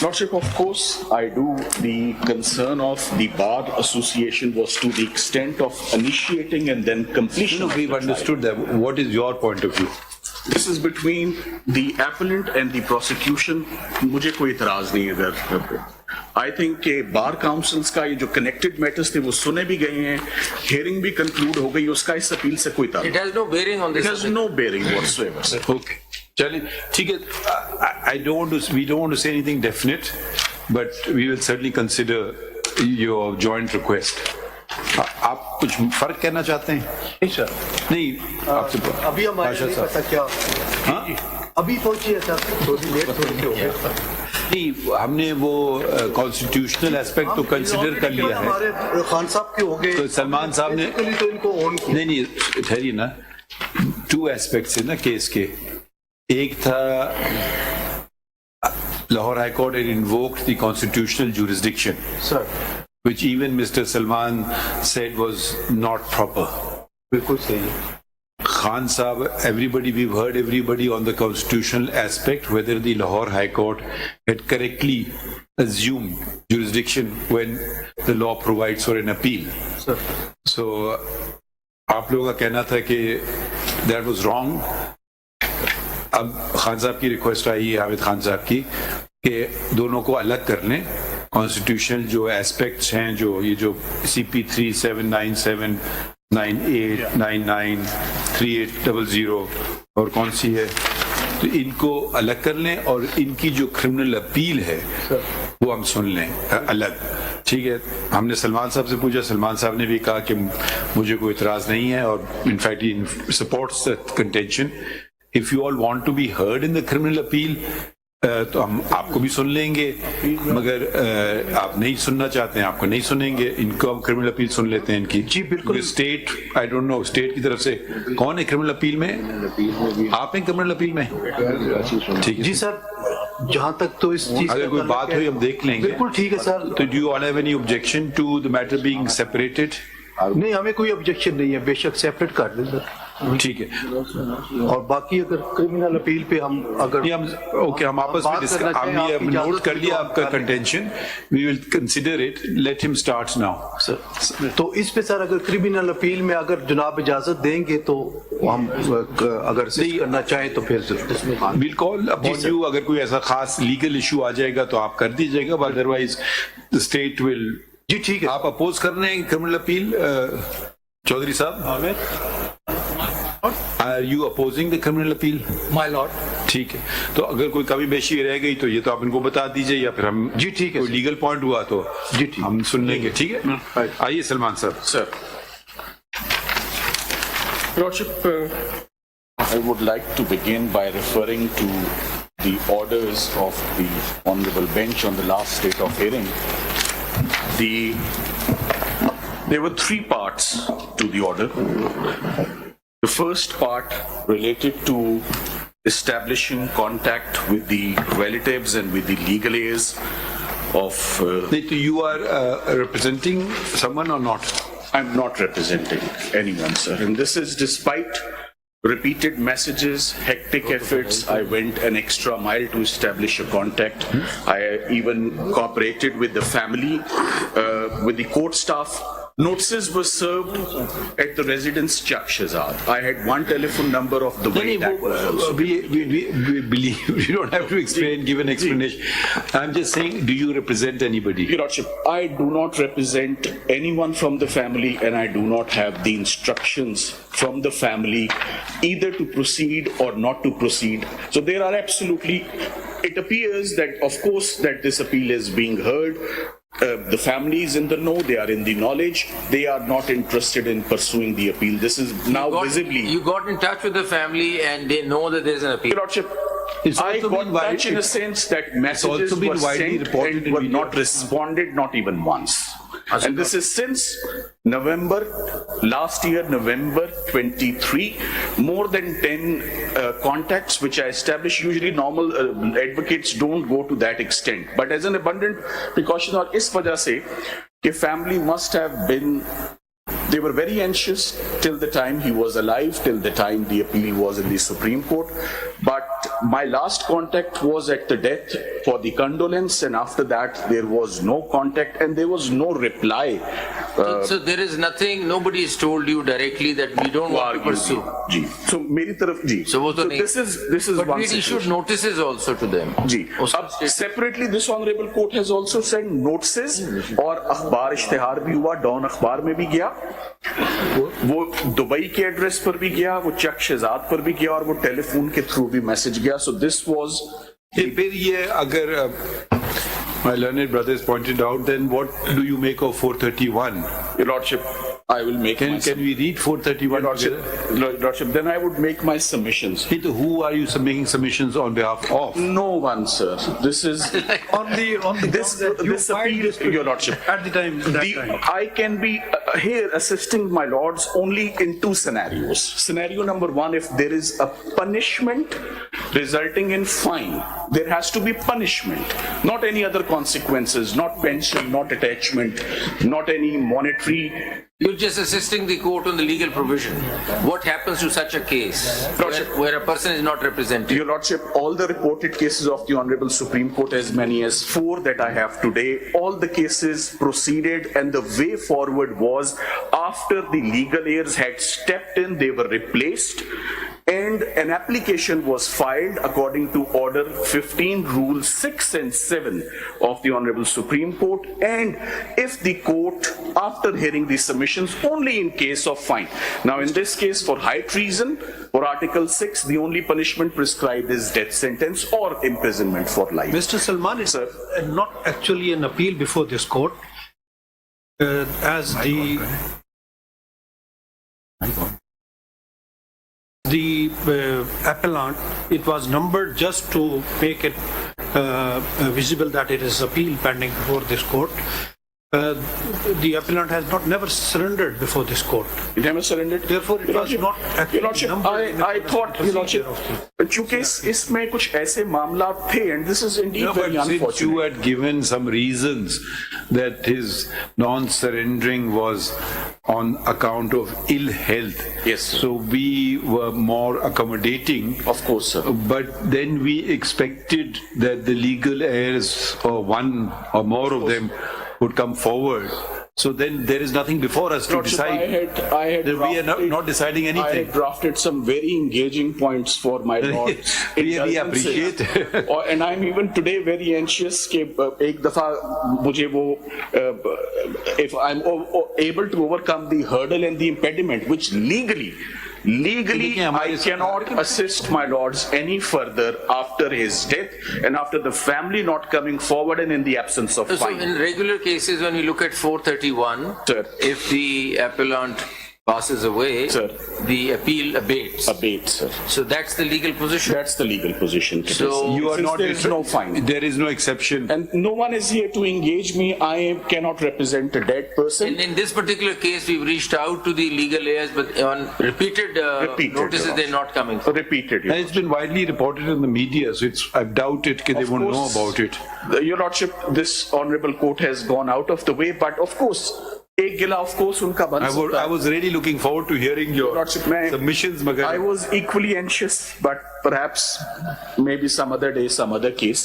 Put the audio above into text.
Lordship, of course, I do. The concern of the Bar Association was to the extent of initiating and then completion. No, we've understood that. What is your point of view? This is between the appellant and the prosecution. مجھے کوئی اعتراض نہیں ہے ادھر. I think کہ بار councils کا یہ جو کنیکٹڈ میٹرز تھے وہ سنے بھی گئے ہیں, ہیئرنگ بھی کنکلوڈ ہو گئی, اس کا اس اپیل سے کوئی تعلق. It has no bearing on this. It has no bearing whatsoever, sir. Okay. چلیں ٹھیک ہے. We don't want to say anything definite, but we will certainly consider your joint request. آپ کچھ فرق کہنا چاہتے ہیں؟ نہیں سر, نہیں آپ سے ابھی ہمارے نہیں پتا کیا ابھی پہنچی ہے سر, تھوڑی لیٹ تھوڑی ہو گیا. نہیں, ہم نے وہ کانسٹیٹیوشنل ایسپیکٹ تو کنسیڈر کر لیا ہے. ہمارے خان صاحب کے ہو گئے, تو سلمان صاحب نے تو ان کو آن کیا. نہیں ٹھہریے نا, 2 ایسپیکٹس ہیں نا کیس کے. ایک تھا Lahore high court had invoked the constitutional jurisdiction, sir which even Mr. Salman said was not proper. بالکل صحیح ہے. Khan Sahab, we've heard everybody on the constitutional aspect, whether the Lahore High Court had correctly assumed jurisdiction when the law provides for an appeal. Sir. So, آپ لوگوں کا کہنا تھا کہ that was wrong. اب خان صاحب کی ریکویسٹ آئی ہے, حامد خان صاحب کی, کہ دونوں کو الگ کر لیں. کانسٹیٹیوشنل جو ایسپیکٹس ہیں, جو یہ جو CP3 797 98 99 3800 اور کون سی ہے, تو ان کو الگ کر لیں, اور ان کی جو کرمنل اپیل ہے وہ ہم سن لیں الگ. ٹھیک ہے. ہم نے سلمان صاحب سے پوچھا, سلمان صاحب نے بھی کہا کہ مجھے کوئی اعتراض نہیں ہے, اور in fact he sports the contention. If you all want to be heard in the criminal appeal, تو ہم آپ کو بھی سن لیں گے, مگر آپ نہیں سننا چاہتے ہیں آپ کو نہیں سنیں گے. ان کو ہم کرمنل اپیل سن لیتے ہیں ان کی. جی بالکل. State I don't know state کی طرف سے کون ہے کرمنل اپیل میں؟ آپ ہیں کرمنل اپیل میں؟ ٹھیک ہے جی سر, جہاں تک تو اس چیز اگر کوئی بات ہوئی ہم دیکھ لیں گے. بالکل ٹھیک ہے سر. تو do you all have any objection to the matter being separated? نہیں, ہمیں کوئی آبجیکشن نہیں ہے, بے شک سیپریٹ کر دیں سر. ٹھیک ہے. اور باقی اگر کرمنل اپیل پہ ہم اگر اوکے ہم آپس میں ہم نے نوٹ کر لیا آپ کا contention, we will consider it, let ہم اسٹارٹ ناؤ. تو اس پہ سر اگر کرمنل اپیل میں اگر جناب اجازت دیں گے تو ہم اگر کرنا چاہیں تو پھر ویل کال اپون یو. اگر کوئی ایسا خاص لیگل ایشو آ جائے گا تو آپ کر دیجیے گا, ادروائز اسٹیٹ ول. جی ٹھیک ہے. آپ اپوز کر رہے ہیں کرمنل اپیل چودھری صاحب؟ Are you opposing the criminal appeal? My lord. ٹھیک ہے. تو اگر کوئی کمی بیشی رہ گئی تو یہ تو آپ ان کو بتا دیجئے, یا پھر ہم جی ٹھیک ہے کوئی لیگل پوائنٹ ہوا تو جی ٹھیک ہم سن لیں گے. ٹھیک ہے. آئیے سلمان صاحب. Sir, Lordship, I would like to begin by referring to the orders of the Honorable Bench on the last date of hearing. There were 3 parts to the order. The first part related to establishing contact with the relatives and with the legal heirs of... You are representing someone or not? I'm not representing anyone, sir. And this is despite repeated messages, hectic efforts. I went an extra mile to establish a contact. I even cooperated with the family, with the court staff. Notices were served at the residence Chak Shahzad. I had one telephone number of the way that was also. We believe you don't have to explain, give an explanation. I'm just saying, do you represent anybody? Your Lordship, I do not represent anyone from the family, and I do not have the instructions from the family either to proceed or not to proceed. So there are absolutely, it appears that of course that this appeal is being heard. The family is in the know, they are in the knowledge, they are not interested in pursuing the appeal. This is now visibly... You got in touch with the family and they know that there is an appeal. Your Lordship, I got touch in a sense that messages were sent and were not responded, not even once. And this is since November, last year, November 23, more than 10 contacts which I established. Usually normal advocates don't go to that extent. But as an abundant precaution, or is wajah se, कि family must have been They were very anxious till the time he was alive, till the time the appeal was in the Supreme Court. But my last contact was at the death for the condolence, and after that there was no contact and there was no reply. So there is nothing, nobody has told you directly that we don't want to pursue. Ji, so मेरी तरफ जी. So वो तो नहीं. This is But one we issued situation. notices also to them. जी, अब separately this honorable court has also sent notices और अखबार इश्तिहार भी हुआ, डॉन अखबार में भी गया, वो दुबई के एड्रेस पर भी गया, वो चक शहजाद पर भी गया और वो टेलीफोन के थ्रू भी मैसेज गया. So this was फिर ये अगर my learned brothers pointed out, then what do you make of 431? Your Lordship, I will make my Can we read 431 Lordship, together? Lordship, then I would make my submissions. Who are you making submissions on behalf of? No one, sir. This is On the this ground that you this filed appeal, this Your Lordship. at the time. I can be here assisting my lords only in two scenarios. Scenario number one, if there is a punishment resulting in fine, there has to be punishment, not any other consequences, not pension, not attachment, not any monetary. You're just assisting the court on the legal provision. What happens to such a case where a person is not represented? Your Lordship, all the reported cases of the Honorable Supreme Court, as many as 4 that I have today, all the cases proceeded, and the way forward was after the legal heirs had stepped in, they were replaced, and an application was filed according to Order 15, Rules 6 and 7 of the Honorable Supreme Court. And if the court, after hearing the submissions, only in case of fine. Now, in this case, for high treason, for Article 6, the only punishment prescribed is death sentence or imprisonment for life. Mr. Salman, it's Sir. not actually an appeal before this court. As the appellant, it was numbered just to make it visible that it is appeal pending before this court. The appellant has never surrendered before this court. It never surrendered. Therefore, it Your was Lordship, not actually Your Lordship, numbered in the I thought, Your Lordship, procedure चूंकि इसमें कुछ ऐसे मामला थे, and this is indeed No, very but since you unfortunate. had given some reasons that his non-surrendering was on account of ill health. Yes, sir. So we were more accommodating. Of course, sir. But then we expected that the legal heirs, or one or more of them, would come forward. So then there is nothing before us to Lordship, decide. I had That we are drafted- not deciding I anything. had drafted some very engaging points for my lords. We appreciate. And I'm even today very anxious कि एक दफा मुझे if I'm able to overcome the hurdle and the impediment, which legally I cannot assist my lords any further after his death and after the family not coming forward and in the absence of So fine. in regular cases, when you look at 431, Sir. if the appellant passes away, Sir. the appeal abates. Abate, sir. So that's the legal position. That's the legal position. So You are Since not. there is no fine. There is no exception. And no one is here to engage me. I cannot represent a dead person. in this particular case, we've reached out to the legal heirs, but on repeated Repeated, notices, Your they're not coming. Repeated. And it's been widely reported in the media, so I doubt it they Of won't know course, about it. Your Lordship, this honorable court has gone out of the way, but of course, एक गिला of course उनका बन सकता I है. was really looking forward to hearing your Lordship, मैं- submissions, I Magar. was equally anxious, but perhaps maybe some other day, some other case.